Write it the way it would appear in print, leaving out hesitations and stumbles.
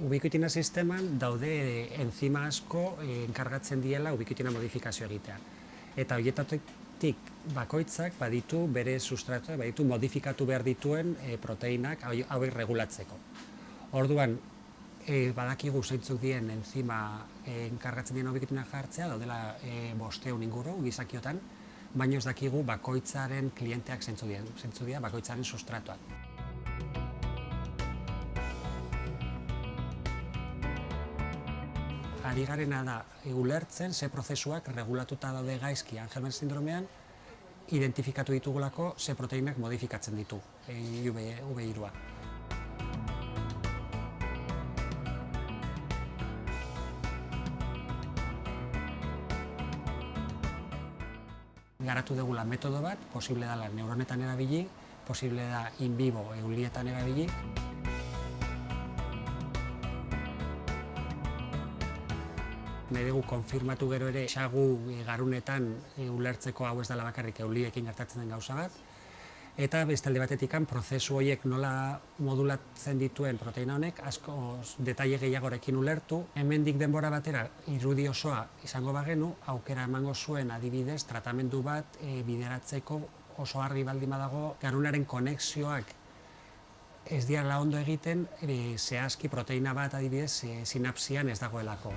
Ubiquitina sisteman daude enzima asko enkargatzen diela ubiquitina modifikazio egitea. Eta horietatik bakoitzak baditu bere sustratoa, baditu modifikatu behar dituen proteinak hauek regulatzeko. Orduan, badakigu zeintzuk dien enzima enkargatzen dien ubiquitina jartzea, daudela 500 inguru gizakiotan, baina ez dakigu bakoitzaren klienteak zeintzuk dira bakoitzaren sustratoak. Ari garena da ulertzen ze prozesuak regulatuta daude gaizki Angelman sindromean, identifikatu ditugulako ze proteinak modifikatzen ditu UV3. Garatu dugula metodo bat, posible dela neuronetan erabili, posible da in vivo eulietan erabili. Nahi dugu konfirmatu gero ere sagu garunetan ulertzeko hau ez dela bakarrik euliekin gertatzen den gauza bat. Eta beste alde batetik prozesu horiek nola modulatzen dituen proteina honek asko detaile gehiagorekin ulertu. Hemendik denbora batera irudi osoa izango bagenu, aukera emango zuen adibidez tratamendu bat bideratzeko oso argi baldin badago garunaren konexioak ez direla ondo egiten, zehazki proteina bat adibidez sinapsian ez dagoelako.